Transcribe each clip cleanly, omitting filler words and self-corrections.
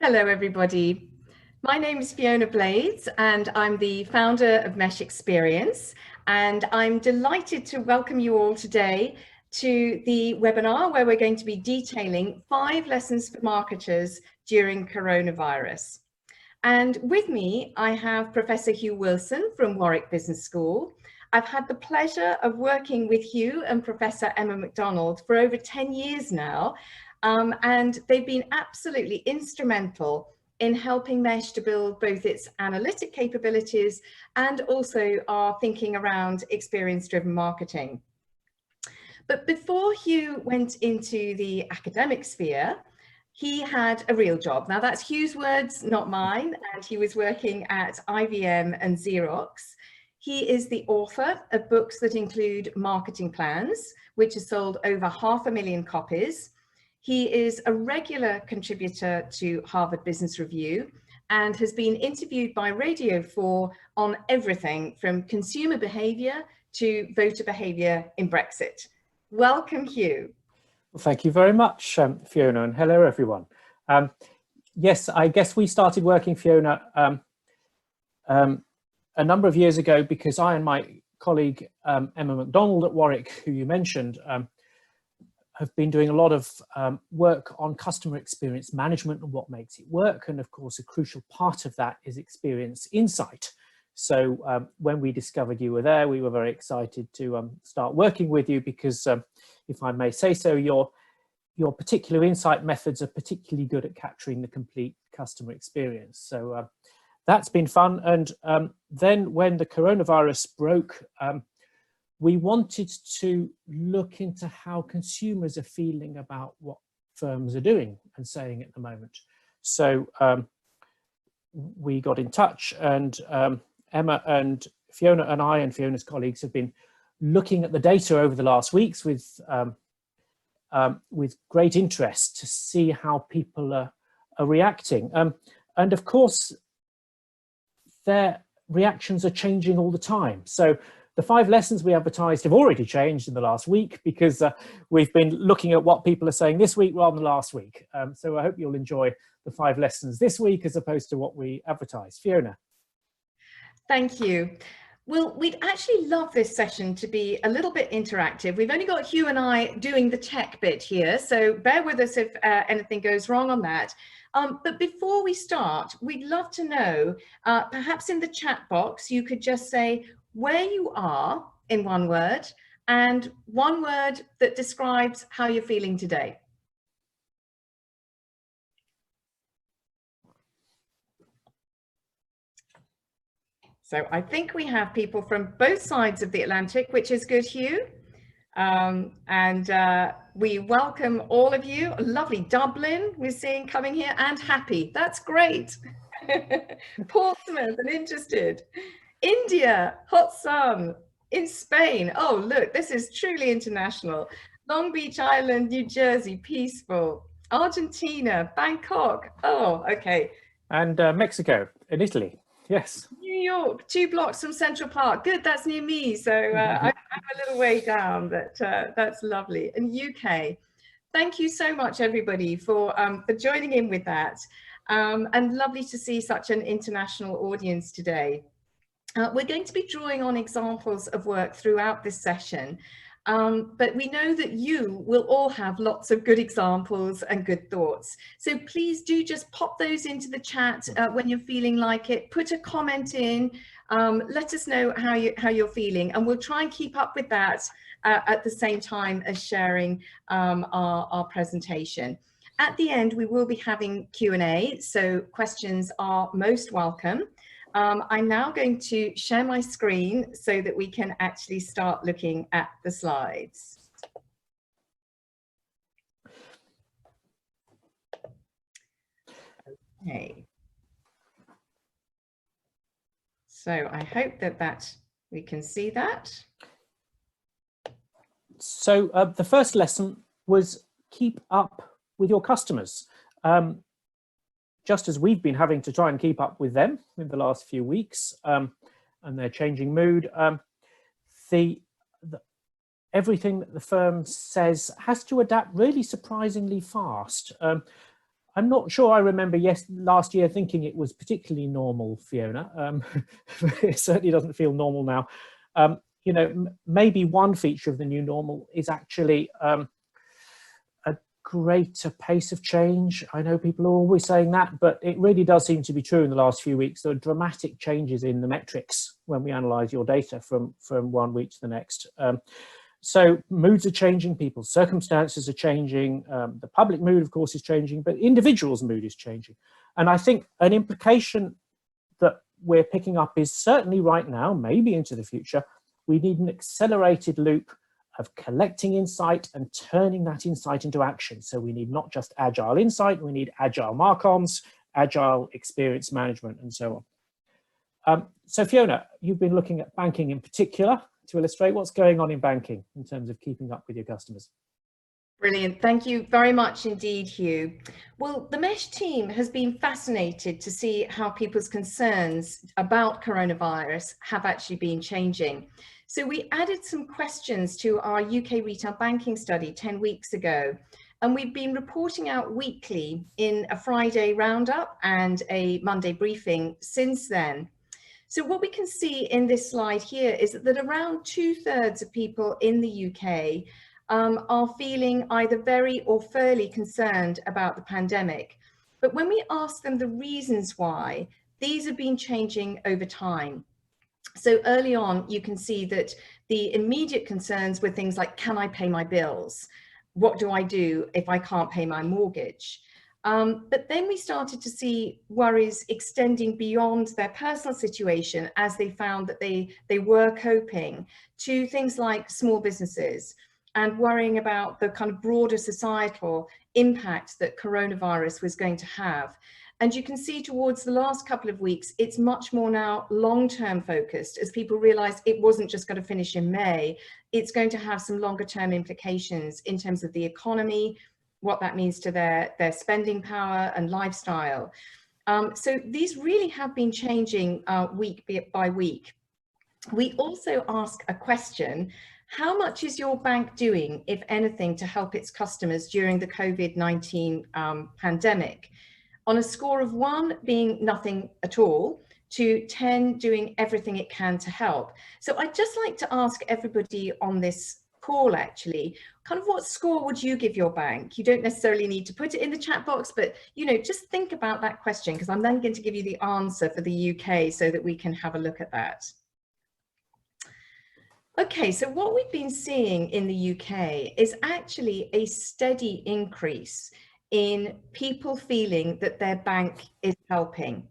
Hello, everybody. My name is Fiona Blades, and I'm the founder of Mesh Experience. And I'm delighted to welcome you all today to the webinar where we're going to be detailing 5 lessons for marketers during coronavirus. And with me, I have Professor Hugh Wilson from Warwick Business School. I've had the pleasure of working with Hugh and Professor Emma MacDonald for over 10 years now. And they've been absolutely instrumental in helping Mesh to build both its analytic capabilities and also our thinking around experience-driven marketing. But before Hugh went into the academic sphere, he had a real job. Now that's Hugh's words, not mine, and he was working at IBM and Xerox. He is the author of books that include Marketing Plans, which has sold over 500,000 copies. He is a regular contributor to Harvard Business Review and has been interviewed by Radio 4 on everything from consumer behaviour to voter behaviour in Brexit. Welcome, Hugh. Well, thank you very much, Fiona, and hello, everyone. Yes, I guess we started working, Fiona, a number of years ago because I and my colleague, Emma MacDonald at Warwick, who you mentioned, have been doing a lot of work on customer experience management and what makes it work. And of course, a crucial part of that is experience insight. So when we discovered you were there, we were very excited to start working with you because, if I may say so, your particular insight methods are particularly good at capturing the complete customer experience. So that's been fun. And then when the coronavirus broke, we wanted to look into how consumers are feeling about what firms are doing and saying at the moment. So we got in touch, and Emma and Fiona and I and Fiona's colleagues have been looking at the data over the last weeks with great interest to see how people are reacting. And of course, their reactions are changing all the time. So the 5 lessons we advertised have already changed in the last week because we've been looking at what people are saying this week rather than last week. So I hope you'll enjoy the 5 lessons this week as opposed to what we advertised. Fiona. Thank you. Well, we'd actually love this session to be a little bit interactive. We've only got Hugh and I doing the tech bit here, so bear with us if anything goes wrong on that. But before we start, we'd love to know, perhaps in the chat box, you could just say where you are in one word and one word that describes how you're feeling today. So I think we have people from both sides of the Atlantic, which is good, Hugh. We welcome all of you. Lovely Dublin, we're seeing coming here, and happy. That's great. Portsmouth and interested. India, hot sun. In Spain, oh, look, this is truly international. Long Beach Island, New Jersey, peaceful. Argentina, Bangkok. Oh, okay. And Mexico and Italy. Yes. New York, 2 blocks from Central Park. Good, that's near me. So I'm a little way down, but that's lovely. And UK, thank you so much, everybody, for joining in with that. And lovely to see such an international audience today. We're going to be drawing on examples of work throughout this session. But we know that you will all have lots of good examples and good thoughts. So please do just pop those into the chat when you're feeling like it. Put a comment in. Let us know how you're feeling, and we'll try and keep up with that at the same time as sharing our presentation. At the end, we will be having Q&A, so questions are most welcome. I'm now going to share my screen so that we can actually start looking at the slides. Okay. So I hope that we can see that. So the first lesson was keep up with your customers. Just as we've been having to try and keep up with them in the last few weeks and their changing mood, everything that the firm says has to adapt really surprisingly fast. I'm not sure I remember last year thinking it was particularly normal, Fiona. It certainly doesn't feel normal now. You know, maybe one feature of the new normal is actually a greater pace of change. I know people are always saying that, but it really does seem to be true in the last few weeks. There are dramatic changes in the metrics when we analyze your data from 1 week to the next. So moods are changing, people's circumstances are changing, the public mood, of course, is changing, but individuals' mood is changing. And I think an implication that we're picking up is certainly right now, maybe into the future, we need an accelerated loop of collecting insight and turning that insight into action. So we need not just agile insight, we need agile marcoms, agile experience management, and so on. So Fiona, you've been looking at banking in particular to illustrate what's going on in banking in terms of keeping up with your customers. Brilliant. Thank you very much indeed, Hugh. Well, the MESH team has been fascinated to see how people's concerns about coronavirus have actually been changing. So we added some questions to our UK retail banking study 10 weeks ago, and we've been reporting out weekly in a Friday roundup and a Monday briefing since then. So what we can see in this slide here is that around 2/3 of people in the UK are feeling either very or fairly concerned about the pandemic. But when we ask them the reasons why, these have been changing over time. So early on, you can see that the immediate concerns were things like, can I pay my bills? What do I do if I can't pay my mortgage? But then we started to see worries extending beyond their personal situation as they found that they were coping to things like small businesses and worrying about the kind of broader societal impact that coronavirus was going to have. And you can see towards the last couple of weeks, it's much more now long-term focused as people realize it wasn't just going to finish in May, it's going to have some longer term implications in terms of the economy, what that means to their spending power and lifestyle. So these really have been changing week by week. We also ask a question: how much is your bank doing, if anything, to help its customers during the COVID-19 pandemic? On a score of 1 being nothing at all, to 10 doing everything it can to help. So I'd just like to ask everybody on this call, actually, kind of what score would you give your bank? You don't necessarily need to put it in the chat box, but you know, just think about that question, because I'm then going to give you the answer for the UK so that we can have a look at that. Okay, so what we've been seeing in the UK is actually a steady increase in people feeling that their bank is helping.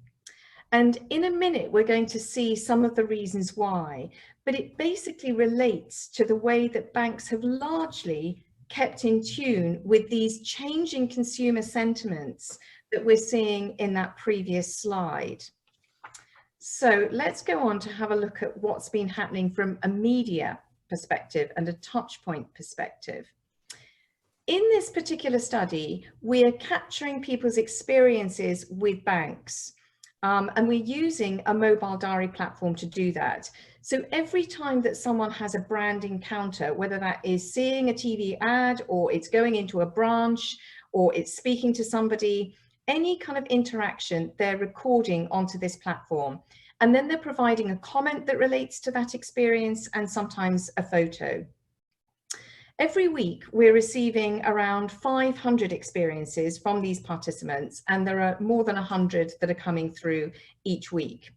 And in a minute, we're going to see some of the reasons why, but it basically relates to the way that banks have largely kept in tune with these changing consumer sentiments that we're seeing in that previous slide. So let's go on to have a look at what's been happening from a media perspective and a touch point perspective. In this particular study, we are capturing people's experiences with banks. And we're using a mobile diary platform to do that. So every time that someone has a brand encounter, whether that is seeing a TV ad, or it's going into a branch, or it's speaking to somebody, any kind of interaction, they're recording onto this platform. And then they're providing a comment that relates to that experience, and sometimes a photo. Every week, we're receiving around 500 experiences from these participants, and there are more than 100 that are coming through each week.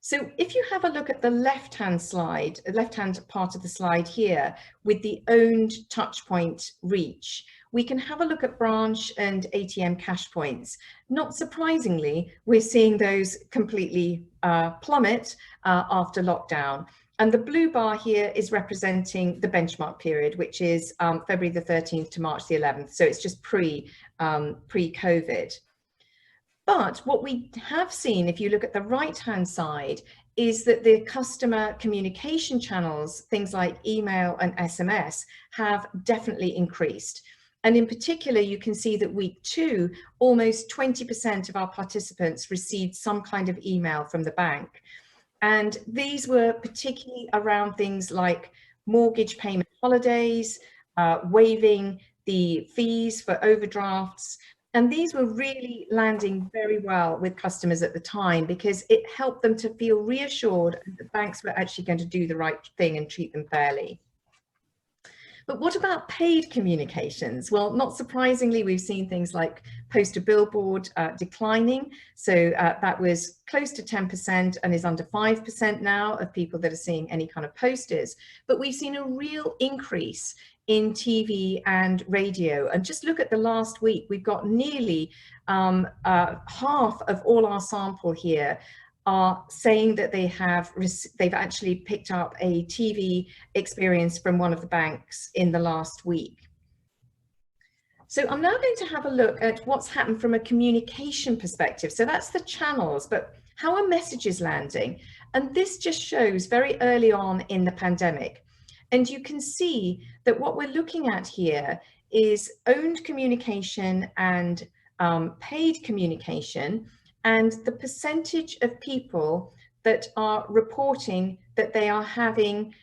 So if you have a look at the left-hand slide, the left-hand part of the slide here, with the owned touchpoint reach, we can have a look at branch and ATM cash points. Not surprisingly, we're seeing those completely plummet after lockdown. And the blue bar here is representing the benchmark period, which is February the 13th to March the 11th. So it's just pre-COVID. But what we have seen, if you look at the right-hand side, is that the customer communication channels, things like email and SMS, have definitely increased. And in particular, you can see that week 2, almost 20% of our participants received some kind of email from the bank. And these were particularly around things like mortgage payment holidays, waiving the fees for overdrafts, And these were really landing very well with customers at the time because it helped them to feel reassured that banks were actually going to do the right thing and treat them fairly. But what about paid communications? Well, not surprisingly, we've seen things like poster billboard declining. So that was close to 10% and is under 5% now of people that are seeing any kind of posters. But we've seen a real increase in TV and radio. And just look at the last week, we've got nearly half of all our sample here are saying that they've actually picked up a TV experience from one of the banks in the last week. So I'm now going to have a look at what's happened from a communication perspective. So that's the channels, but how are messages landing? And this just shows very early on in the pandemic. And you can see that what we're looking at here is owned communication and paid communication, and the percentage of people that are reporting that they are having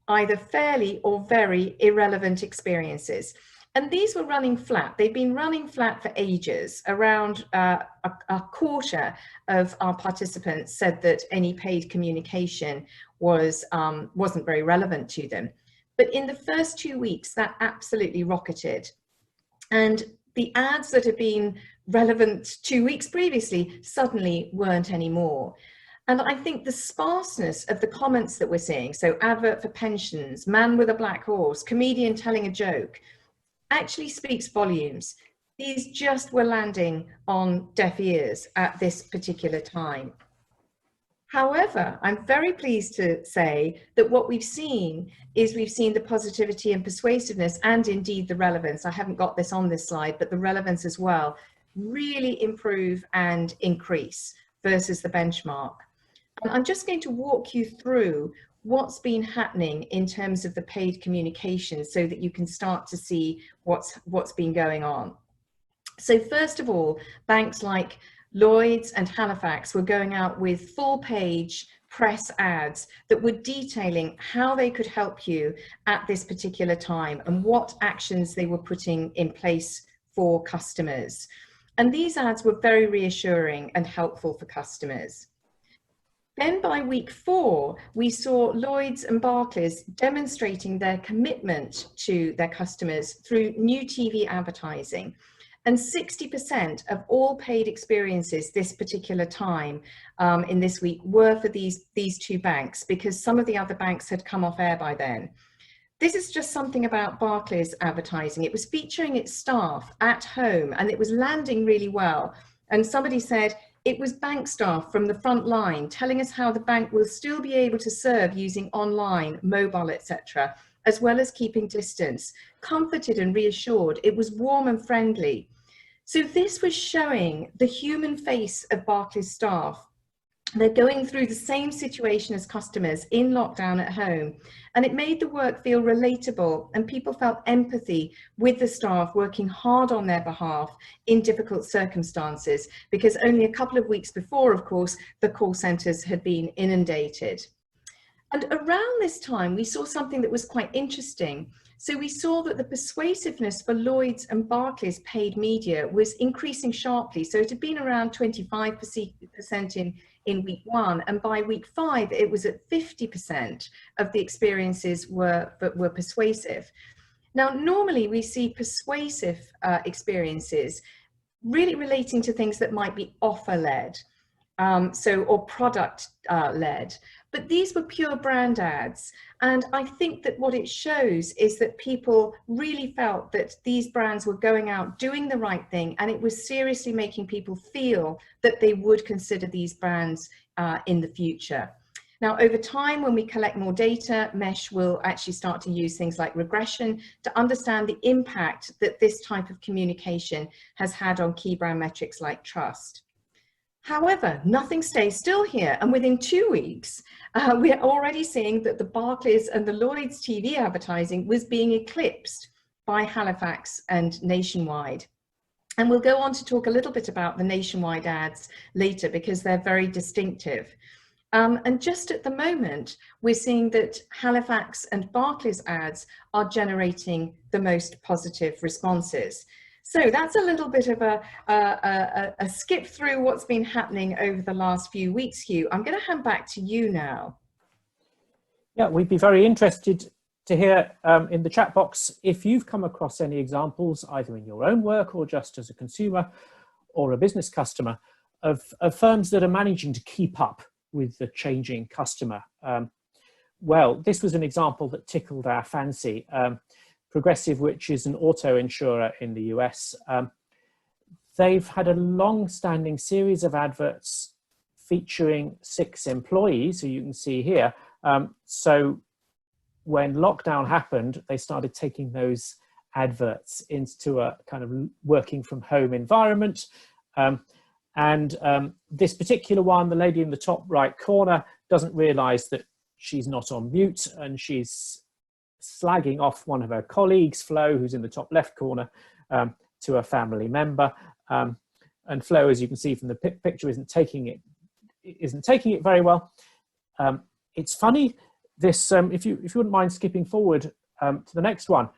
either fairly or very irrelevant experiences. And these were running flat. They've been running flat for ages. Around a quarter of our participants said that any paid communication wasn't very relevant to them. But in the first 2 weeks, that absolutely rocketed. And the ads that had been relevant 2 weeks previously suddenly weren't anymore. And I think the sparseness of the comments that we're seeing, so advert for pensions, man with a black horse, comedian telling a joke, actually speaks volumes. These just were landing on deaf ears at this particular time. However, I'm very pleased to say that what we've seen is we've seen the positivity and persuasiveness and indeed the relevance. I haven't got this on this slide, but the relevance as well really improve and increase versus the benchmark. And I'm just going to walk you through what's been happening in terms of the paid communication so that you can start to see what's been going on. So first of all, banks like Lloyds and Halifax were going out with full page press ads that were detailing how they could help you at this particular time and what actions they were putting in place for customers. And these ads were very reassuring and helpful for customers. Then by week 4, we saw Lloyds and Barclays demonstrating their commitment to their customers through new TV advertising. And 60% of all paid experiences this particular time in this week were for these two banks, because some of the other banks had come off air by then. This is just something about Barclays advertising. It was featuring its staff at home and it was landing really well. And somebody said, it was bank staff from the front line telling us how the bank will still be able to serve using online, mobile, etc., as well as keeping distance. Comforted and reassured, it was warm and friendly. So this was showing the human face of Barclays staff. They're going through the same situation as customers in lockdown at home, and it made the work feel relatable, and people felt empathy with the staff working hard on their behalf in difficult circumstances, because only a couple of weeks before, of course, the call centres had been inundated. And around this time, we saw something that was quite interesting. So we saw that the persuasiveness for Lloyds and Barclays paid media was increasing sharply. So it had been around 25% in week 1, and by week 5, it was at 50% of the experiences were persuasive. Now, normally we see persuasive experiences really relating to things that might be offer-led, or product-led. But these were pure brand ads. And I think that what it shows is that people really felt that these brands were going out doing the right thing, and it was seriously making people feel that they would consider these brands in the future. Now, over time, when we collect more data, Mesh will actually start to use things like regression to understand the impact that this type of communication has had on key brand metrics like trust. However, nothing stays still here, and within 2 weeks, we're already seeing that the Barclays and the Lloyds TV advertising was being eclipsed by Halifax and Nationwide. And we'll go on to talk a little bit about the Nationwide ads later, because they're very distinctive. And just at the moment, we're seeing that Halifax and Barclays ads are generating the most positive responses. So that's a little bit of a skip through what's been happening over the last few weeks, Hugh. I'm going to hand back to you now. Yeah, we'd be very interested to hear in the chat box if you've come across any examples, either in your own work or just as a consumer or a business customer, of firms that are managing to keep up with the changing customer. Well, this was an example that tickled our fancy. Progressive, which is an auto insurer in the US, they've had a long-standing series of adverts featuring 6 employees, who you can see here. So when lockdown happened, they started taking those adverts into a kind of working from home environment. This particular one, the lady in the top right corner, doesn't realize that she's not on mute, and she's slagging off one of her colleagues, Flo, who's in the top left corner, to a family member. And Flo, as you can see from the picture, isn't taking it very well. It's funny, this, if you wouldn't mind skipping forward to the next one,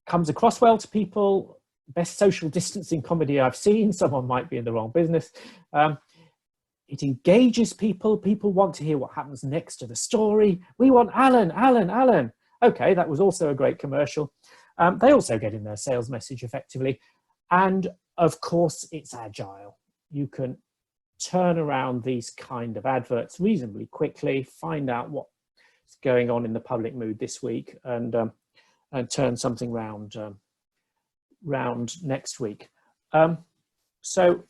comes across well to people. Best social distancing comedy I've seen. Someone might be in the wrong business. It engages people. People want to hear what happens next to the story. We want Alan, Alan, Alan. Okay, that was also a great commercial. They also get in their sales message effectively. And of course, it's agile. You can turn around these kind of adverts reasonably quickly, find out what's going on in the public mood this week, and turn something round next week. So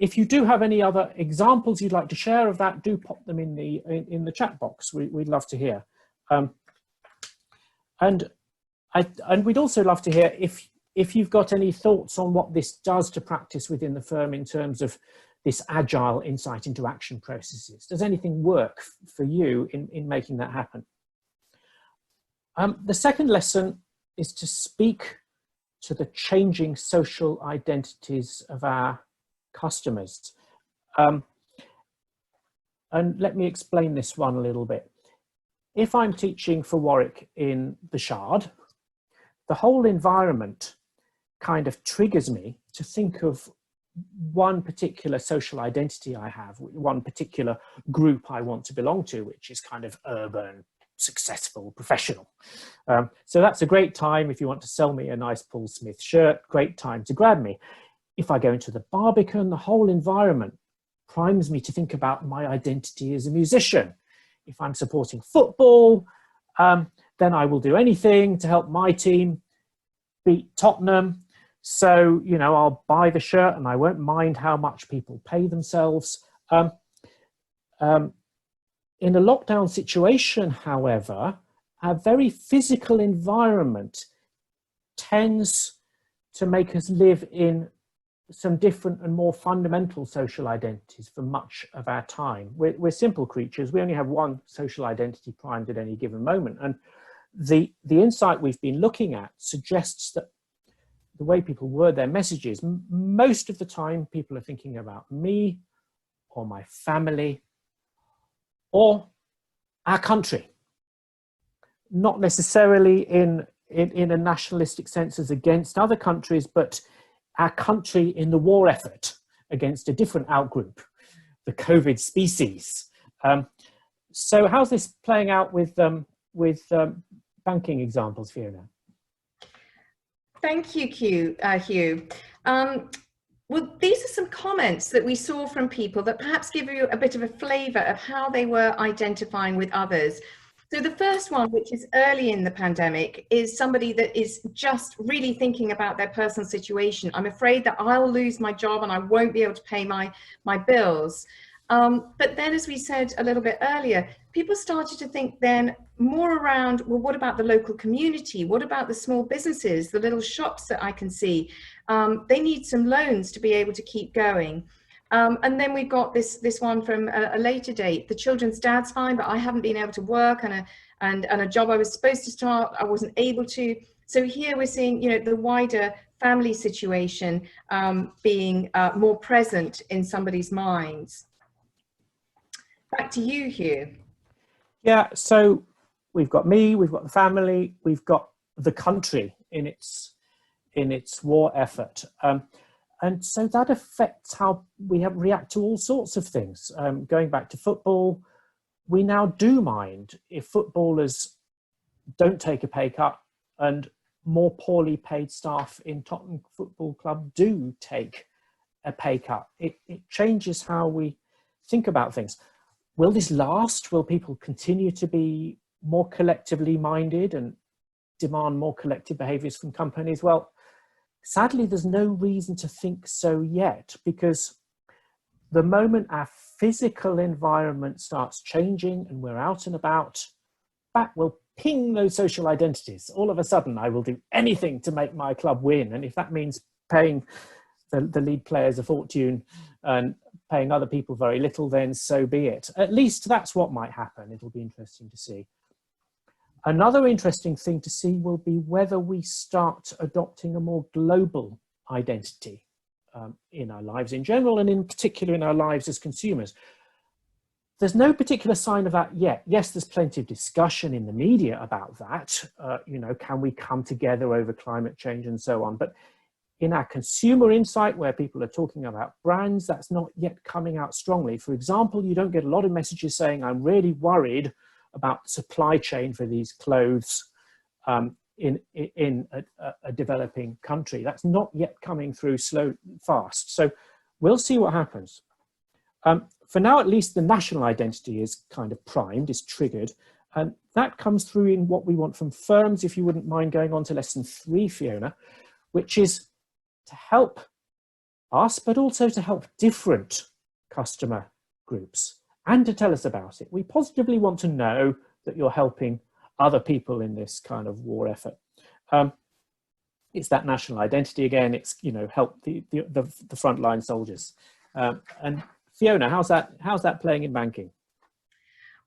if you do have any other examples you'd like to share of that, do pop them in the chat box. We'd love to hear. And we'd also love to hear if you've got any thoughts on what this does to practice within the firm in terms of this agile insight into action processes. Does anything work for you in making that happen? The second lesson is to speak to the changing social identities of our customers. And let me explain this one a little bit. If I'm teaching for Warwick in the Shard, the whole environment kind of triggers me to think of one particular social identity I have, one particular group I want to belong to, which is kind of urban, successful, professional. So that's a great time if you want to sell me a nice Paul Smith shirt, great time to grab me. If I go into the Barbican, the whole environment primes me to think about my identity as a musician. If I'm supporting football, then I will do anything to help my team beat Tottenham. So, you know, I'll buy the shirt and I won't mind how much people pay themselves. In a lockdown situation, however, our very physical environment tends to make us live in some different and more fundamental social identities for much of our time. We're simple creatures. We only have one social identity primed at any given moment. And the insight we've been looking at suggests that the way people word their messages, most of the time people are thinking about me or my family or our country. Not necessarily in a nationalistic sense as against other countries, but our country in the war effort against a different outgroup, the COVID species. So how's this playing out with banking examples, Fiona? Thank you, Hugh. Well, these are some comments that we saw from people that perhaps give you a bit of a flavour of how they were identifying with others. So the first one, which is early in the pandemic, is somebody that is just really thinking about their personal situation. I'm afraid that I'll lose my job and I won't be able to pay my bills. But then, as we said a little bit earlier, people started to think then more around, well, what about the local community? What about the small businesses, the little shops that I can see? They need some loans to be able to keep going. And then we've got this one from a later date. The children's dad's fine, but I haven't been able to work, and a job I was supposed to start, I wasn't able to. So here we're seeing, you know, the wider family situation being more present in somebody's minds. Back to you, Hugh. Yeah, so we've got me, we've got the family, we've got the country in its in its war effort. And so that affects how we react to all sorts of things. Going back to football, we now do mind if footballers don't take a pay cut and more poorly paid staff in Tottenham Football Club do take a pay cut. It changes how we think about things. Will this last? Will people continue to be more collectively minded and demand more collective behaviours from companies? Well, sadly, there's no reason to think so yet, because the moment our physical environment starts changing and we're out and about, that will ping those social identities. All of a sudden, I will do anything to make my club win. And if that means paying the lead players a fortune and paying other people very little, then so be it. At least that's what might happen. It'll be interesting to see. Another interesting thing to see will be whether we start adopting a more global identity in our lives in general, and in particular in our lives as consumers. There's no particular sign of that yet. Yes, there's plenty of discussion in the media about that. Can we come together over climate change and so on? But in our consumer insight, where people are talking about brands, that's not yet coming out strongly. For example, you don't get a lot of messages saying, I'm really worried about the supply chain for these clothes in a developing country. That's not yet coming through fast. So we'll see what happens. For now, at least the national identity is kind of primed, is triggered. And that comes through in what we want from firms, if you wouldn't mind going on to lesson 3, Fiona, which is to help us, but also to help different customer groups and to tell us about it. We positively want to know that you're helping other people in this kind of war effort. It's that national identity again. It's, help the frontline soldiers. And Fiona, how's that playing in banking?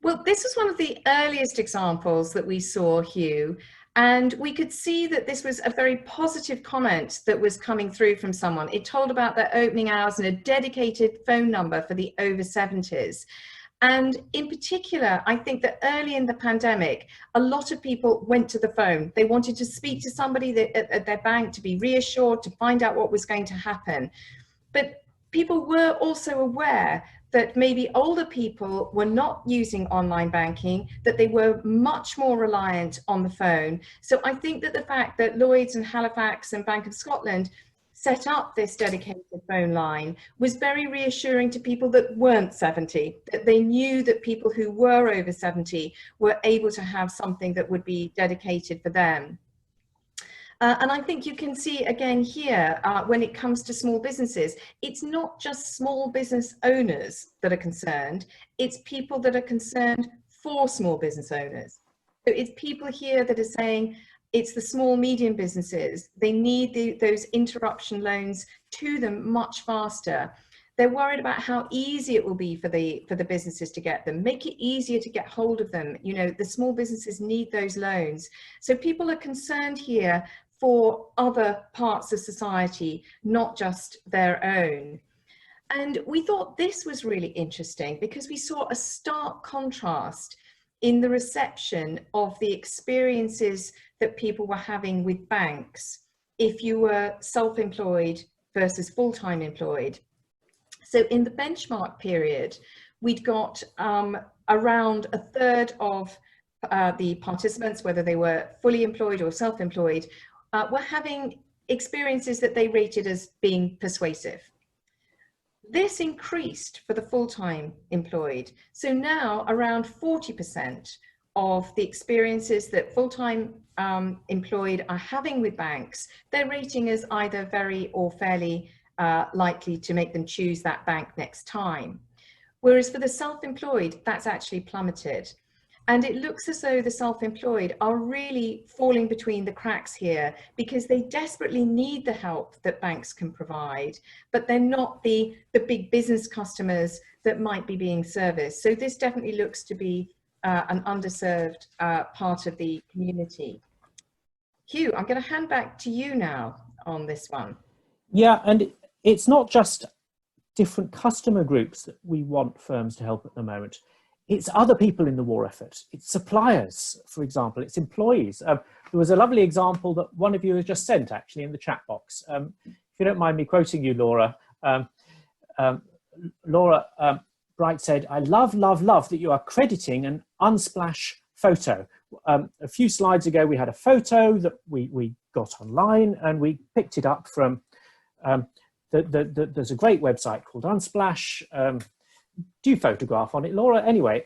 Well, this was one of the earliest examples that we saw, Hugh, and we could see that this was a very positive comment that was coming through from someone. It told about their opening hours and a dedicated phone number for the over 70s. And in particular, I think that early in the pandemic, a lot of people went to the phone. They wanted to speak to somebody at their bank to be reassured, to find out what was going to happen. But people were also aware that maybe older people were not using online banking, that they were much more reliant on the phone. So I think that the fact that Lloyds and Halifax and Bank of Scotland set up this dedicated phone line was very reassuring to people that weren't 70, that they knew that people who were over 70 were able to have something that would be dedicated for them. And I think you can see again here, when it comes to small businesses, it's not just small business owners that are concerned, it's people that are concerned for small business owners. So it's people here that are saying, it's the small, medium businesses. They need those interruption loans to them much faster. They're worried about how easy it will be for the businesses to get them. Make it easier to get hold of them. The small businesses need those loans. So people are concerned here for other parts of society, not just their own. And we thought this was really interesting because we saw a stark contrast in the reception of the experiences that people were having with banks if you were self-employed versus full-time employed. So in the benchmark period, we'd got around a third of the participants, whether they were fully employed or self-employed, were having experiences that they rated as being persuasive. This increased for the full-time employed. So now around 40% of the experiences that full-time employed are having with banks, they're rating as either very or fairly likely to make them choose that bank next time. Whereas for the self-employed, that's actually plummeted. And it looks as though the self-employed are really falling between the cracks here because they desperately need the help that banks can provide, but they're not the big business customers that might be being serviced. So this definitely looks to be an underserved part of the community. Hugh, I'm going to hand back to you now on this one. Yeah, and it's not just different customer groups that we want firms to help at the moment. it's other people in the war effort. It's suppliers, for example, it's employees. There was a lovely example that one of you has just sent actually in the chat box. If you don't mind me quoting you, Laura, Laura Bright said, "I love, love, love that you are crediting an Unsplash photo." A few slides ago, we had a photo that we got online and we picked it up from, there's a great website called Unsplash. Do you photograph on it, Laura? Anyway,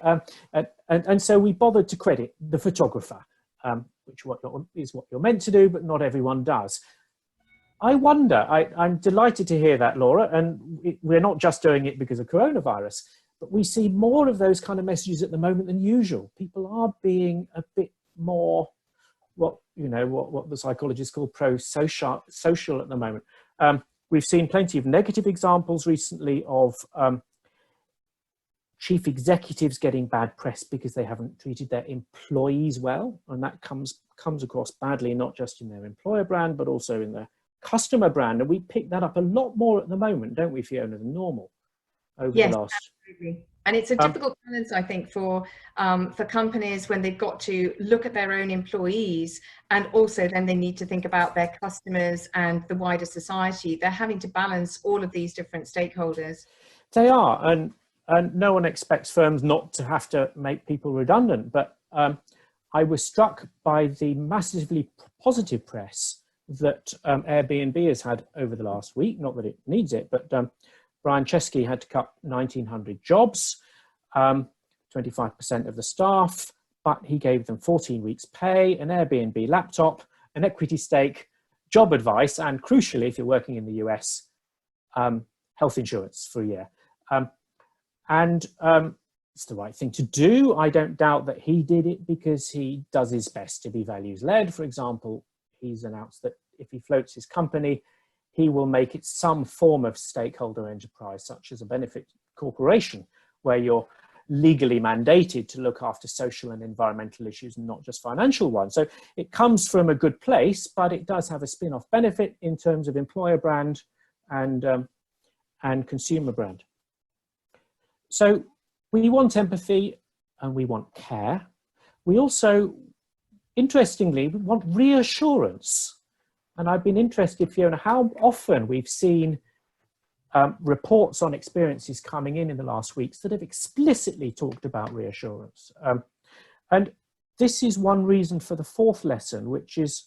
and so we bothered to credit the photographer, which is what you're meant to do, but not everyone does. I wonder, I'm delighted to hear that, Laura, and we're not just doing it because of coronavirus, but we see more of those kind of messages at the moment than usual. People are being a bit more, what the psychologists call pro-social at the moment. We've seen plenty of negative examples recently of chief executives getting bad press because they haven't treated their employees well, and that comes across badly, not just in their employer brand, but also in their customer brand. And we pick that up a lot more at the moment, don't we, Fiona, than normal over the last. Absolutely. And it's a difficult balance, I think, for companies when they've got to look at their own employees, and also then they need to think about their customers and the wider society. They're having to balance all of these different stakeholders. They are, and no one expects firms not to have to make people redundant. But I was struck by the massively positive press that Airbnb has had over the last week. Not that it needs it, but Brian Chesky had to cut 1,900 jobs, 25% of the staff, but he gave them 14 weeks pay, an Airbnb laptop, an equity stake, job advice, and crucially, if you're working in the US, health insurance for a year. It's the right thing to do. I don't doubt that he did it because he does his best to be values-led. For example, he's announced that if he floats his company, he will make it some form of stakeholder enterprise, such as a benefit corporation, where you're legally mandated to look after social and environmental issues and not just financial ones. So it comes from a good place, but it does have a spin-off benefit in terms of employer brand and consumer brand. So we want empathy and we want care. We also, interestingly, we want reassurance. And I've been interested, Fiona, how often we've seen reports on experiences coming in the last weeks that have explicitly talked about reassurance. And this is one reason for the fourth lesson, which is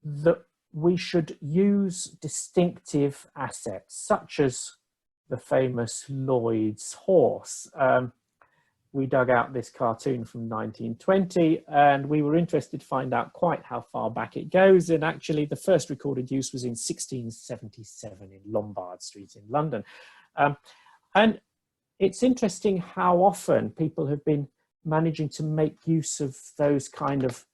that we should use distinctive assets, such as the famous Lloyd's horse. We dug out this cartoon from 1920 and we were interested to find out quite how far back it goes. And actually the first recorded use was in 1677 in Lombard Street in London. And it's interesting how often people have been managing to make use of those kind of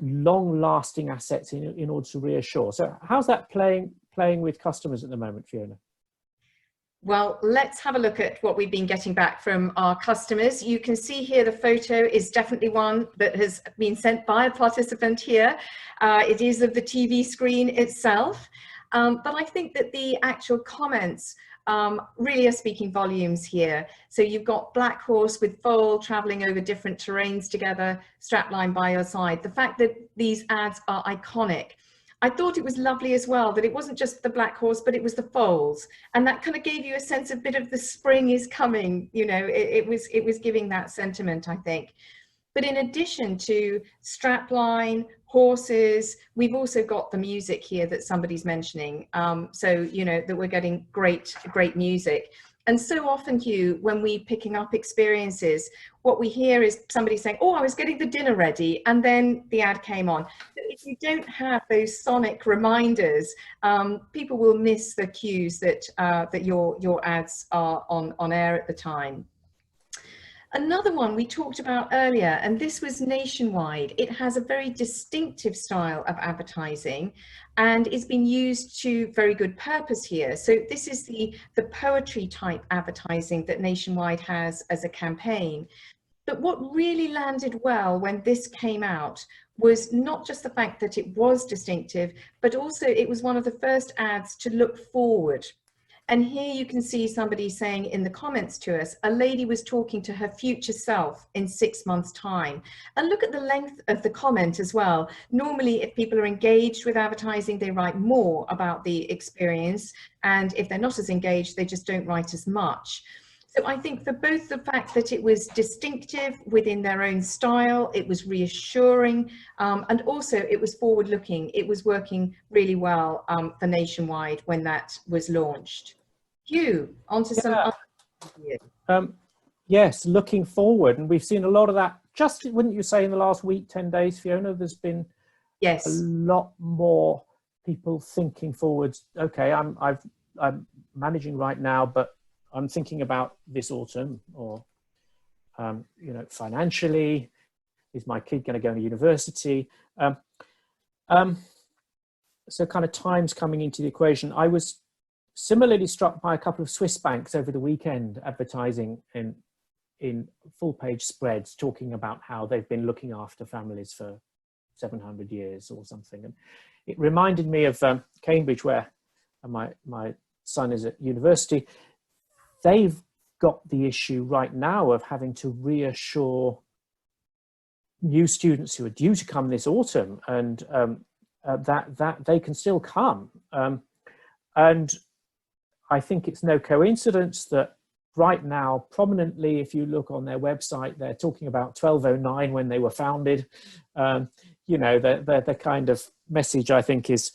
long-lasting assets in order to reassure. So how's that playing with customers at the moment, Fiona? Well, let's have a look at what we've been getting back from our customers. You can see here the photo is definitely one that has been sent by a participant here. It is of the TV screen itself. But I think that the actual comments really are speaking volumes here. So you've got Black Horse with foal traveling over different terrains together, strapline by your side. The fact that these ads are iconic. I thought it was lovely as well that it wasn't just the Black Horse, but it was the foals, and that kind of gave you a sense of bit of the spring is coming. You know, it was giving that sentiment, I think. But in addition to strapline, horses, we've also got the music here that somebody's mentioning. So you know that we're getting great music. And so often, Hugh, when we're picking up experiences, what we hear is somebody saying, "Oh, I was getting the dinner ready," and then the ad came on. If you don't have those sonic reminders, people will miss the cues that your ads are on air at the time. Another one we talked about earlier, and this was nationwide. It has a very distinctive style of advertising and is being used to very good purpose here. So this is the poetry type advertising that Nationwide has as a campaign. But what really landed well when this came out was not just the fact that it was distinctive, but also it was one of the first ads to look forward. And here you can see somebody saying in the comments to us, a lady was talking to her future self in 6 months' time. And look at the length of the comment as well. Normally, if people are engaged with advertising, they write more about the experience. And if they're not as engaged, they just don't write as much. So I think for both the fact that it was distinctive within their own style, it was reassuring, and also it was forward looking. It was working really well for Nationwide when that was launched. Hugh, on to some other. Yes, looking forward. And we've seen a lot of that, just, wouldn't you say, in the last week, 10 days, Fiona, there's been a lot more people thinking forwards. Okay, I'm managing right now, but I'm thinking about this autumn, or, you know, financially, is my kid going to go to university? So kind of time's coming into the equation. I was similarly struck by a couple of Swiss banks over the weekend advertising in full page spreads, talking about how they've been looking after families for 700 years or something. And it reminded me of Cambridge, where my son is at university. They've got the issue right now of having to reassure new students who are due to come this autumn, and that they can still come. And I think it's no coincidence that right now, prominently, if you look on their website, they're talking about 1209 when they were founded. You know, the kind of message, I think, is,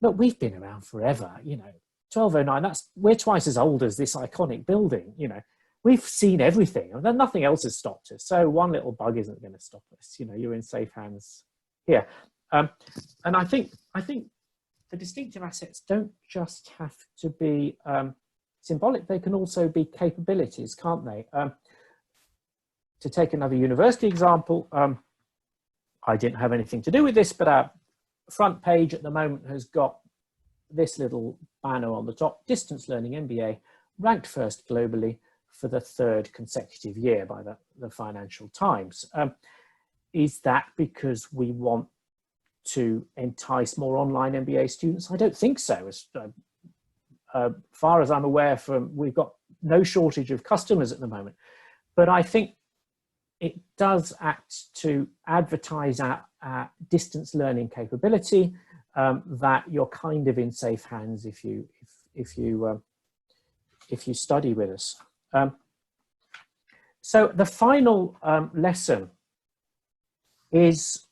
look, we've been around forever, you know. 1209, we're twice as old as this iconic building, you know. We've seen everything, and then nothing else has stopped us. So one little bug isn't going to stop us. You know, you're in safe hands here. And I think the distinctive assets don't just have to be symbolic. They can also be capabilities, can't they? To take another university example, I didn't have anything to do with this, but our front page at the moment has got this little banner on the top: distance learning MBA, ranked first globally for the 3rd consecutive year by the Financial Times. Is that because we want to entice more online MBA students? I don't think so. As far as I'm aware, we've got no shortage of customers at the moment. But I think it does act to advertise our distance learning capability, that you're kind of in safe hands if you study with us. So the final lesson is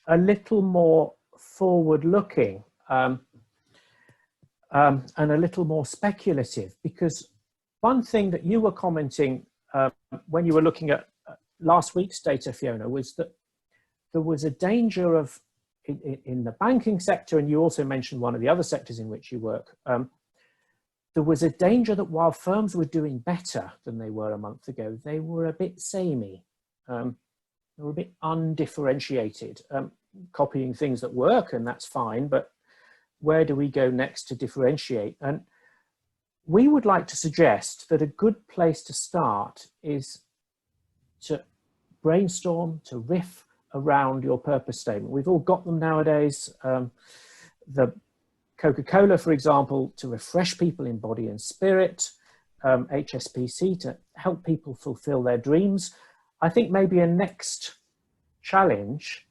a little more forward-looking and a little more speculative, because one thing that you were commenting when you were looking at last week's data, Fiona, was that there was a danger of, in the banking sector, and you also mentioned one of the other sectors in which you work, there was a danger that while firms were doing better than they were a month ago, they were a bit samey. They were a bit undifferentiated, copying things that work, and that's fine, but where do we go next to differentiate? And we would like to suggest that a good place to start is to brainstorm, to riff around your purpose statement. We've all got them nowadays. The Coca-Cola, for example, to refresh people in body and spirit, HSBC to help people fulfill their dreams. I think maybe a next challenge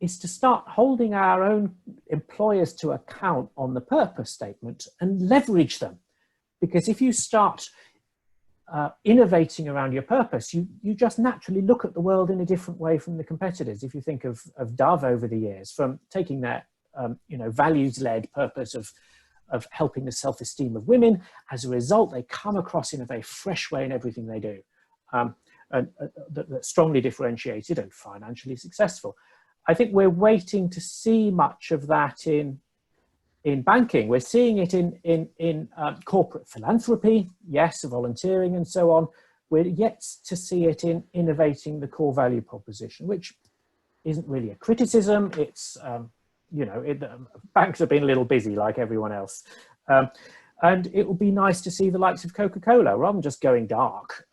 is to start holding our own employers to account on the purpose statement and leverage them. Because if you start innovating around your purpose, you just naturally look at the world in a different way from the competitors. If you think of Dove over the years, from taking their values-led purpose of helping the self-esteem of women, as a result, they come across in a very fresh way in everything they do, and that's strongly differentiated and financially successful. I think we're waiting to see much of that in banking. We're seeing it in corporate philanthropy, yes, volunteering and so on. We're yet to see it in innovating the core value proposition, which isn't really a criticism. It's, banks have been a little busy like everyone else. And it would be nice to see the likes of Coca-Cola, rather than just going dark,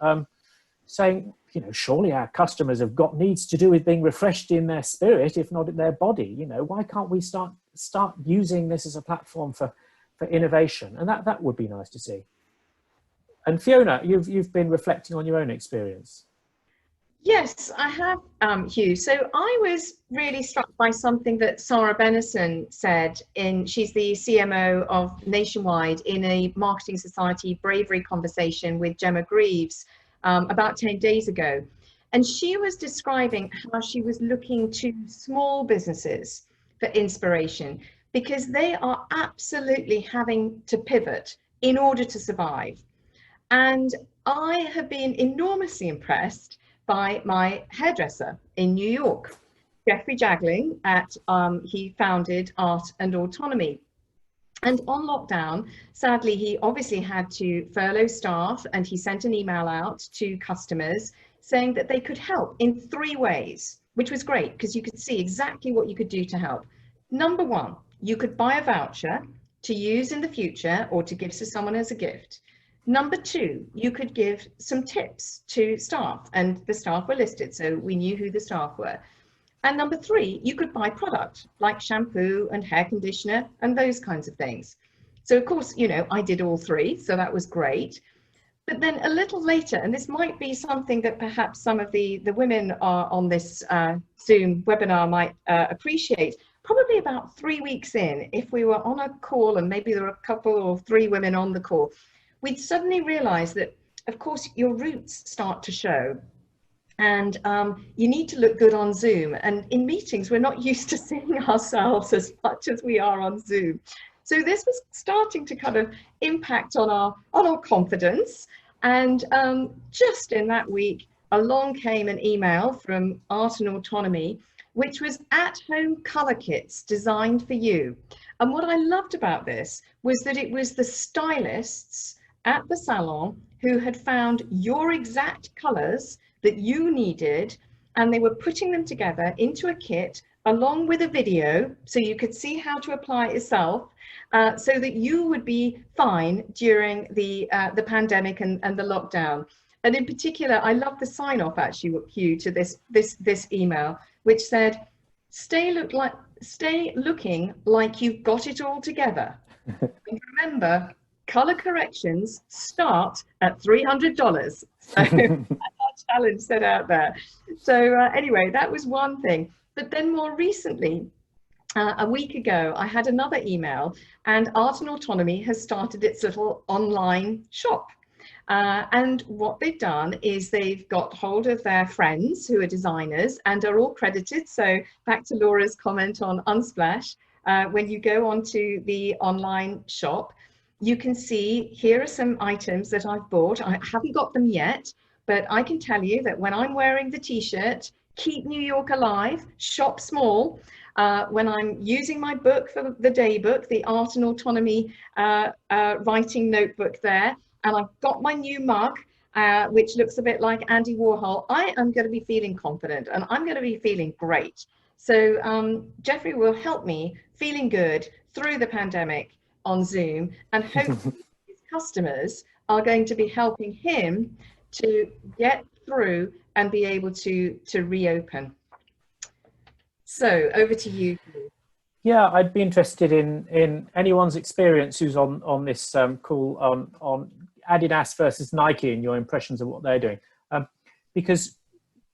saying, surely our customers have got needs to do with being refreshed in their spirit, if not in their body. Why can't we start using this as a platform for for innovation, and that would be nice to see. And Fiona, you've been reflecting on your own experience. Yes, I have, Hugh. So I was really struck by something that Sarah Bennison said she's the CMO of Nationwide, in a Marketing Society Bravery conversation with Gemma Greaves about 10 days ago. And she was describing how she was looking to small businesses for inspiration, because they are absolutely having to pivot in order to survive. And I have been enormously impressed by my hairdresser in New York, Jeffrey Jagling. He founded Art and Autonomy. And on lockdown, sadly, he obviously had to furlough staff, and he sent an email out to customers saying that they could help in 3 ways, which was great because you could see exactly what you could do to help. Number 1, you could buy a voucher to use in the future or to give to someone as a gift. Number 2, you could give some tips to staff, and the staff were listed, so we knew who the staff were. And number 3, you could buy product like shampoo and hair conditioner and those kinds of things. So of course, you know, I did all 3, so that was great. But then a little later, and this might be something that perhaps some of the women on this Zoom webinar might appreciate, probably about 3 weeks in, if we were on a call and maybe there were a couple or 3 women on the call, we'd suddenly realize that, of course, your roots start to show, and you need to look good on Zoom. And in meetings, we're not used to seeing ourselves as much as we are on Zoom. So this was starting to kind of impact on our confidence. And just in that week, along came an email from Art and Autonomy, which was at-home color kits designed for you. And what I loved about this was that it was the stylists at the salon who had found your exact colors that you needed, and they were putting them together into a kit along with a video so you could see how to apply it yourself, so that you would be fine during the pandemic and the lockdown. And in particular, I love the sign off actually, Hugh, to this email, which said, stay looking like you've got it all together. And remember, color corrections start at $300. So that's our challenge set out there. So anyway, that was one thing. But then more recently, a week ago, I had another email, and Art and Autonomy has started its little online shop. And what they've done is they've got hold of their friends who are designers and are all credited. So back to Laura's comment on Unsplash, when you go onto the online shop, you can see here are some items that I've bought. I haven't got them yet, but I can tell you that when I'm wearing the t-shirt, Keep New York Alive, Shop Small, when I'm using my book for the day book, the Art and Autonomy writing notebook there, and I've got my new mug, which looks a bit like Andy Warhol, I am going to be feeling confident and I'm going to be feeling great. So Jeffrey will help me feeling good through the pandemic on Zoom, and hopefully his customers are going to be helping him to get through and be able to reopen. So over to you. Yeah, I'd be interested in anyone's experience who's on this call on Adidas versus Nike and your impressions of what they're doing, because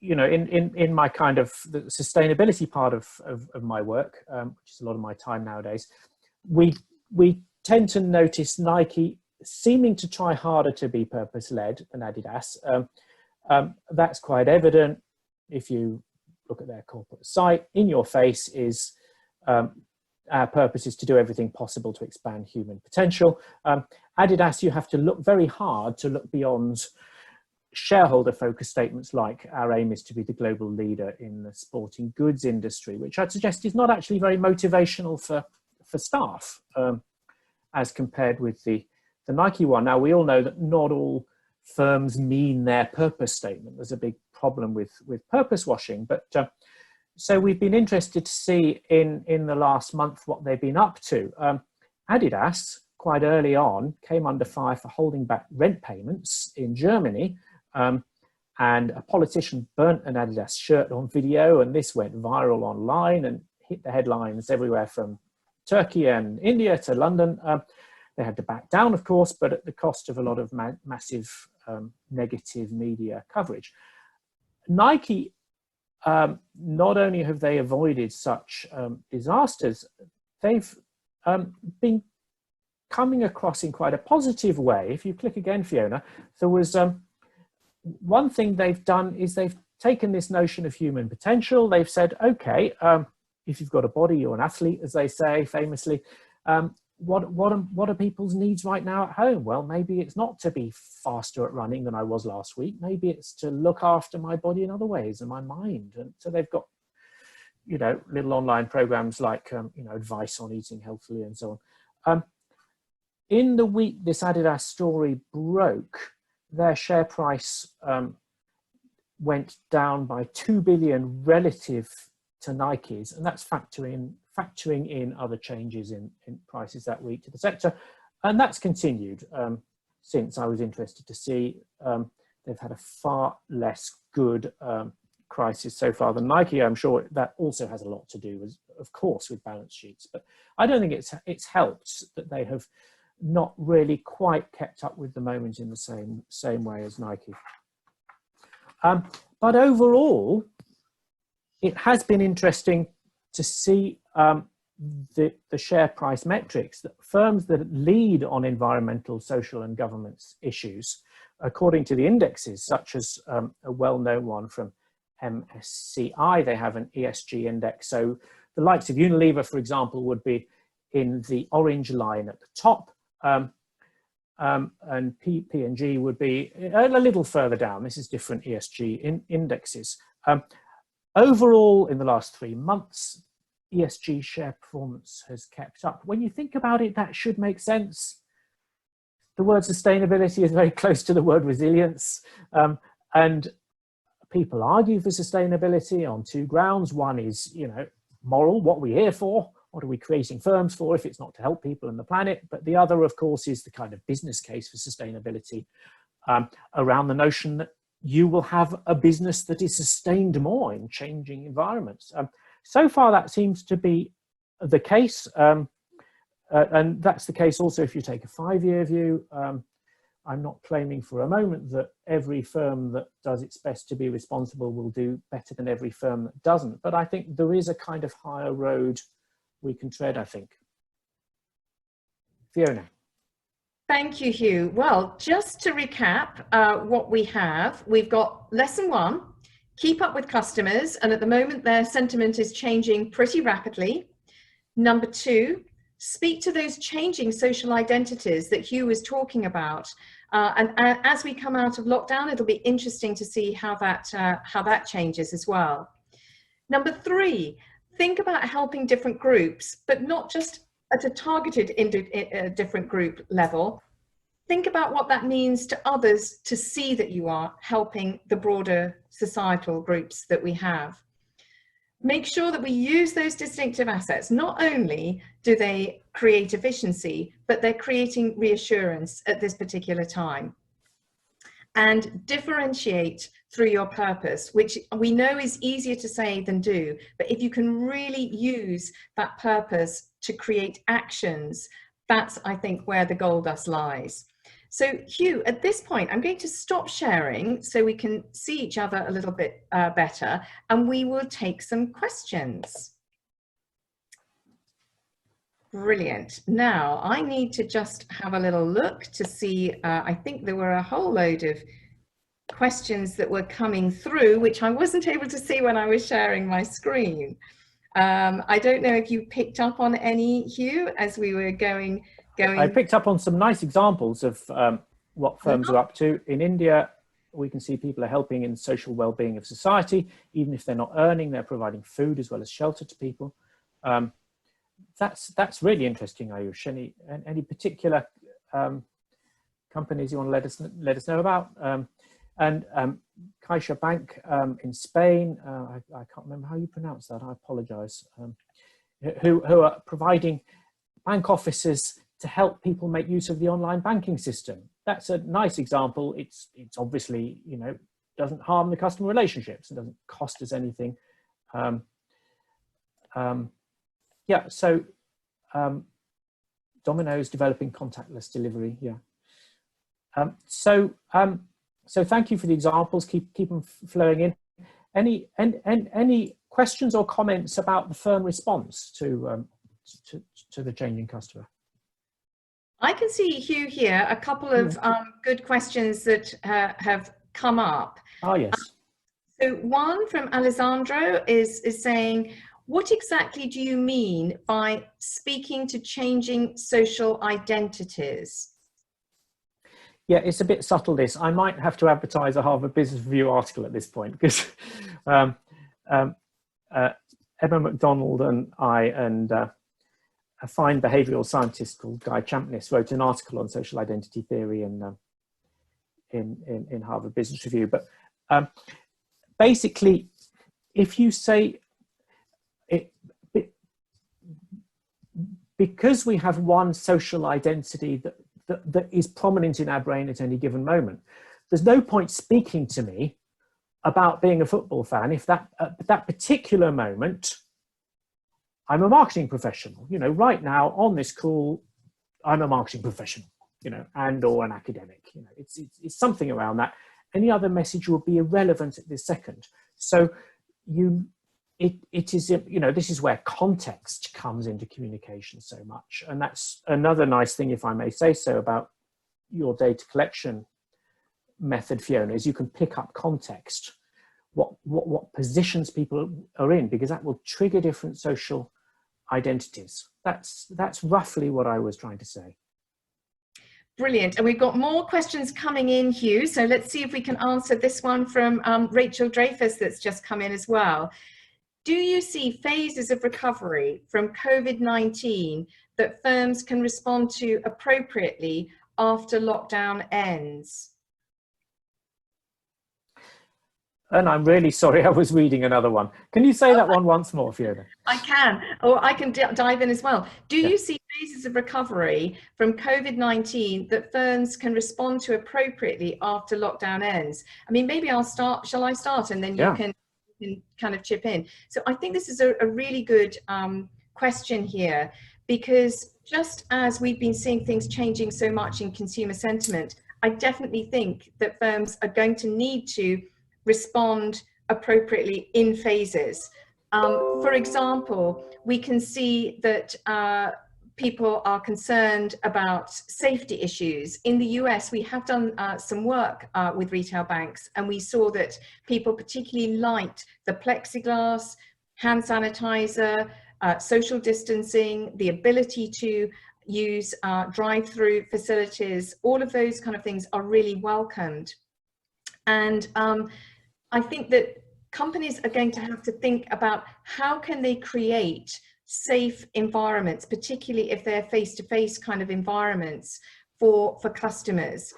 you know, in my kind of the sustainability part of my work, which is a lot of my time nowadays, we tend to notice Nike seeming to try harder to be purpose-led than Adidas. That's quite evident if you look at their corporate site. In your face is our purpose is to do everything possible to expand human potential. Adidas, you have to look very hard to look beyond shareholder focused statements like our aim is to be the global leader in the sporting goods industry, which I'd suggest is not actually very motivational for staff as compared with the Nike one. Now, we all know that not all firms mean their purpose statement. There's a big problem with purpose washing, but so we've been interested to see in the last month what they've been up to. Adidas, quite early on, came under fire for holding back rent payments in Germany, and a politician burnt an Adidas shirt on video, and this went viral online and hit the headlines everywhere from Turkey and India to London. They had to back down, of course, but at the cost of a lot of massive negative media coverage. Nike, not only have they avoided such disasters, they've been coming across in quite a positive way. If you click again, Fiona, there was one thing they've done is they've taken this notion of human potential. They've said, okay, if you've got a body, you're an athlete, as they say famously. What are people's needs right now at home? Well, maybe it's not to be faster at running than I was last week. Maybe it's to look after my body in other ways and my mind. And so they've got, you know, little online programs like, you know, advice on eating healthily and so on. In the week this Adidas story broke, their share price went down by 2 billion relative to Nike's, and that's factoring in other changes in prices that week to the sector, and that's continued since. I was interested to see they've had a far less good crisis so far than Nike. I'm sure that also has a lot to do with, of course, with balance sheets, but I don't think it's helped that they have not really quite kept up with the moment in the same way as Nike. But overall, it has been interesting to see the share price metrics that firms that lead on environmental, social and governance issues, according to the indexes, such as a well-known one from MSCI. They have an ESG index. So the likes of Unilever, for example, would be in the orange line at the top, and P&G would be a little further down. This is different ESG indexes. Overall, in the last 3 months, ESG share performance has kept up. When you think about it, that should make sense. The word sustainability is very close to the word resilience, and people argue for sustainability on 2 grounds. One is, you know, moral, what are we here for? What are we creating firms for if it's not to help people and the planet? But the other, of course, is the kind of business case for sustainability around the notion that you will have a business that is sustained more in changing environments. So far, that seems to be the case. And that's the case also if you take a 5-year view. I'm not claiming for a moment that every firm that does its best to be responsible will do better than every firm that doesn't. But I think there is a kind of higher road we can tread, I think. Fiona. Thank you, Hugh. Well, just to recap what we've got lesson 1, keep up with customers. And at the moment, their sentiment is changing pretty rapidly. Number 2, speak to those changing social identities that Hugh was talking about. And as we come out of lockdown, it'll be interesting to see how that changes as well. Number 3, think about helping different groups, but not just at a targeted different group level. Think about what that means to others to see that you are helping the broader societal groups that we have. Make sure that we use those distinctive assets. Not only do they create efficiency, but they're creating reassurance at this particular time. And differentiate through your purpose, which we know is easier to say than do. But if you can really use that purpose to create actions, that's, I think, where the gold dust lies. So Hugh, at this point, I'm going to stop sharing so we can see each other a little bit better, and we will take some questions. Brilliant. Now, I need to just have a little look to see, I think there were a whole load of questions that were coming through, which I wasn't able to see when I was sharing my screen. I don't know if you picked up on any, Hugh, as we were going. I picked up on some nice examples of what firms are up to. In India, we can see people are helping in social well-being of society. Even if they're not earning, they're providing food as well as shelter to people. That's really interesting, Ayush. Any particular companies you want to let us know about? And Caixa Bank in Spain, I can't remember how you pronounce that, I apologize, who are providing bank offices to help people make use of the online banking system. That's a nice example. It's obviously, you know, doesn't harm the customer relationships. It doesn't cost us anything. Yeah, so Domino's developing contactless delivery. Yeah. So thank you for the examples. Keep them flowing in. Any questions or comments about the firm response to the changing customer? I can see, Hugh, here a couple of good questions that have come up. Oh, yes. So one from Alessandro is saying, what exactly do you mean by speaking to changing social identities? Yeah, it's a bit subtle, this. I might have to advertise a Harvard Business Review article at this point, because Emma MacDonald and I and a fine behavioural scientist called Guy Champness wrote an article on social identity theory in Harvard Business Review. But basically, if you say it, because we have one social identity that is prominent in our brain at any given moment, there's no point speaking to me about being a football fan if that at that particular moment I'm a marketing professional. You know, right now on this call, I'm a marketing professional, you know, and or an academic. You know, it's something around that. Any other message will be irrelevant at this second. So it is, you know, this is where context comes into communication so much. And that's another nice thing, if I may say so, about your data collection method, Fiona, is you can pick up context, what positions people are in, because that will trigger different social identities. That's roughly what I was trying to say. Brilliant. And we've got more questions coming in, Hugh. So let's see if we can answer this one from Rachel Dreyfus that's just come in as well. Do you see phases of recovery from COVID-19 that firms can respond to appropriately after lockdown ends? And I'm really sorry, I was reading another one. Can you say that one once more, Fiona? I can, or I can dive in as well. Do you see phases of recovery from COVID-19 that firms can respond to appropriately after lockdown ends? I mean, maybe I'll start, shall I start? And then you can kind of chip in. So I think this is a really good question here, because just as we've been seeing things changing so much in consumer sentiment, I definitely think that firms are going to need to respond appropriately in phases. For example, we can see that people are concerned about safety issues. In the US, we have done some work with retail banks, and we saw that people particularly liked the plexiglass, hand sanitizer, social distancing, the ability to use drive-through facilities. All of those kind of things are really welcomed. And I think that companies are going to have to think about how can they create safe environments, particularly if they're face-to-face kind of environments for customers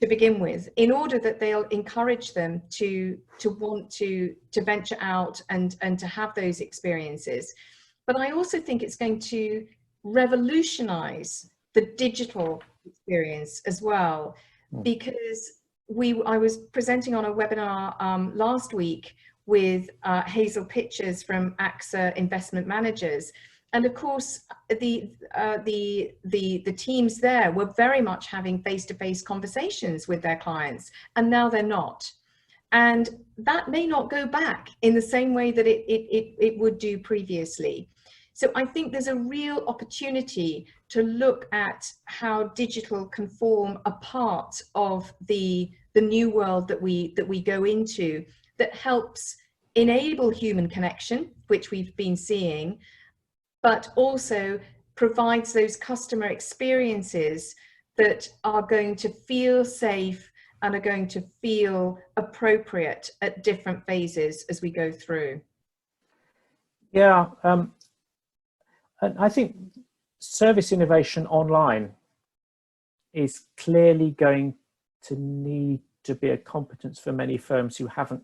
to begin with, in order that they'll encourage them to want to venture out and to have those experiences. But I also think it's going to revolutionize the digital experience as well, because I was presenting on a webinar last week with Hazel Pitchers from AXA Investment Managers, and of course the teams there were very much having face-to-face conversations with their clients, and now they're not, and that may not go back in the same way that it would do previously. So I think there's a real opportunity to look at how digital can form a part of the new world that we go into, that helps enable human connection, which we've been seeing, but also provides those customer experiences that are going to feel safe and are going to feel appropriate at different phases as we go through. Yeah, and I think service innovation online is clearly going to need to be a competence for many firms who haven't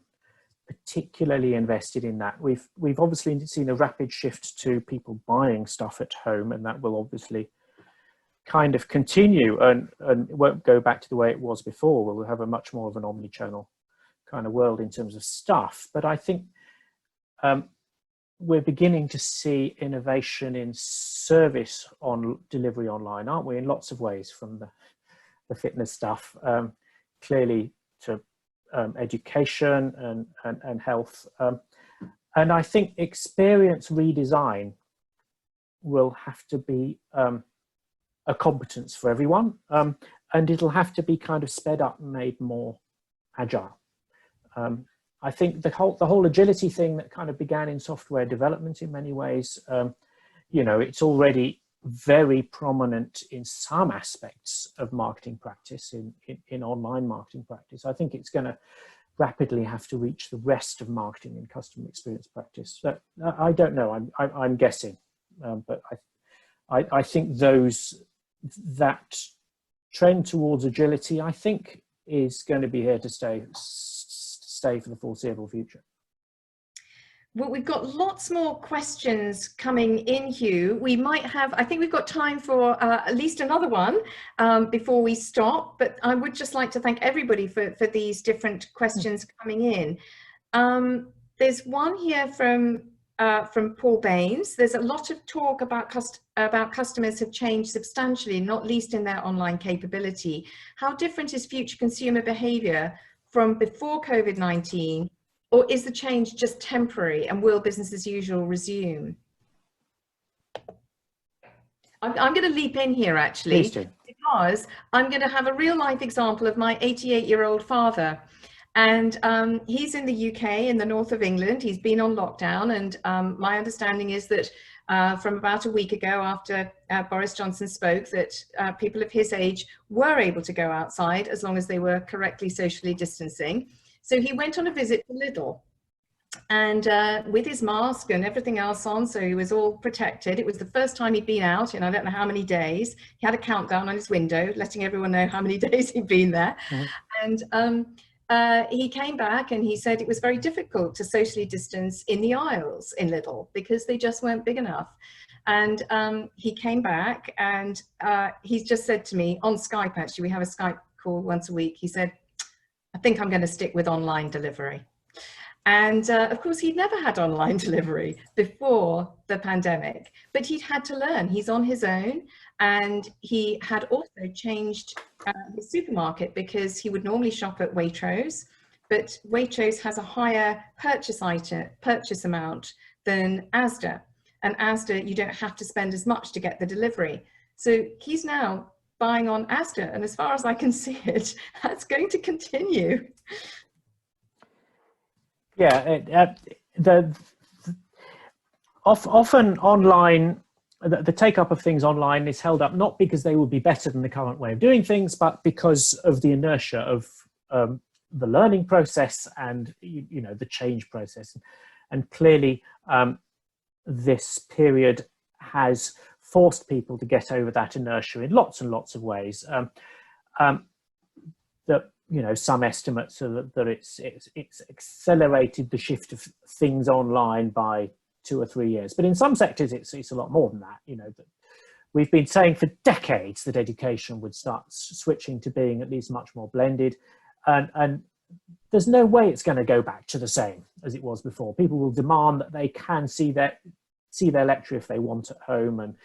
particularly invested in that. We've obviously seen a rapid shift to people buying stuff at home, and that will obviously kind of continue and it won't go back to the way it was before. We'll have a much more of an omni-channel kind of world in terms of stuff. But I think we're beginning to see innovation in service on delivery online, aren't we? In lots of ways, from the fitness stuff, clearly to education and health. And I think experience redesign will have to be a competence for everyone, and it'll have to be kind of sped up and made more agile. I think the whole agility thing that kind of began in software development in many ways, you know, it's already very prominent in some aspects of marketing practice, in online marketing practice. I think it's going to rapidly have to reach the rest of marketing and customer experience practice. So, I don't know, I'm guessing, but I think that trend towards agility, I think, is going to be here to stay for the foreseeable future. Well, we've got lots more questions coming in, Hugh. We might have, I think we've got time for at least another one before we stop, but I would just like to thank everybody for these different questions coming in. There's one here from Paul Baines. There's a lot of talk about customers have changed substantially, not least in their online capability. How different is future consumer behavior from before COVID-19, or is the change just temporary, and will business as usual resume? I'm going to leap in here, actually, because I'm going to have a real life example of my 88-year-old father. And he's in the UK, in the north of England. He's been on lockdown, and my understanding is that from about a week ago, after Boris Johnson spoke, that people of his age were able to go outside as long as they were correctly socially distancing. So he went on a visit to Lidl, and with his mask and everything else on, so he was all protected. It was the first time he'd been out in I don't know how many days. He had a countdown on his window, letting everyone know how many days he'd been there. And he came back and he said it was very difficult to socially distance in the aisles in Lidl because they just weren't big enough. And he came back and he's just said to me on Skype, actually, we have a Skype call once a week. He said, I think I'm going to stick with online delivery. And of course, he'd never had online delivery before the pandemic, but he'd had to learn. He's on his own, and he had also changed his supermarket because he would normally shop at Waitrose, but Waitrose has a higher purchase amount than Asda. And Asda, you don't have to spend as much to get the delivery. So he's now buying on Asda, and as far as I can see it, that's going to continue. Yeah, often online, the take-up of things online is held up not because they would be better than the current way of doing things, but because of the inertia of the learning process and you know, the change process. And clearly, this period has forced people to get over that inertia in lots and lots of ways. That, you know, some estimates are that it's accelerated the shift of things online by 2 or 3 years. But in some sectors, it's a lot more than that. You know, that we've been saying for decades that education would start switching to being at least much more blended, and there's no way it's going to go back to the same as it was before. People will demand that they can see their lecture if they want at home, and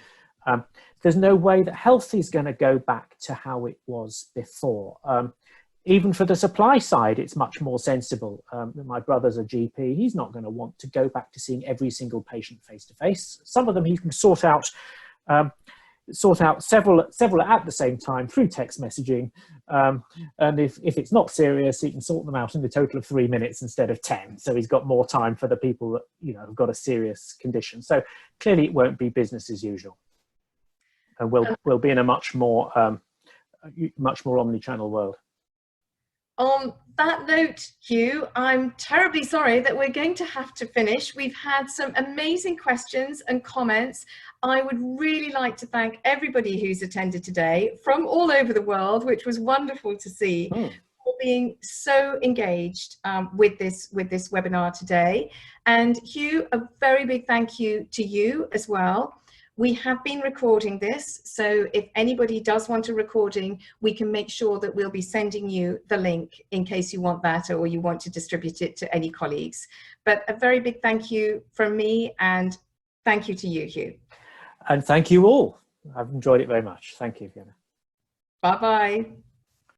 there's no way that health is going to go back to how it was before. Even for the supply side, it's much more sensible. My brother's a GP. He's not going to want to go back to seeing every single patient face to face. Some of them he can sort out several at the same time through text messaging. And if it's not serious, he can sort them out in a total of 3 minutes instead of 10. So he's got more time for the people that, you know, have got a serious condition. So clearly it won't be business as usual. And we'll be in a much more omni-channel world. On that note, Hugh, I'm terribly sorry that we're going to have to finish. We've had some amazing questions and comments. I would really like to thank everybody who's attended today from all over the world, which was wonderful to see, for being so engaged with this webinar today. And Hugh, a very big thank you to you as well. We have been recording this, so if anybody does want a recording, we can make sure that we'll be sending you the link in case you want that or you want to distribute it to any colleagues. But a very big thank you from me, and thank you to you, Hugh. And thank you all. I've enjoyed it very much. Thank you, Fiona. Bye-bye.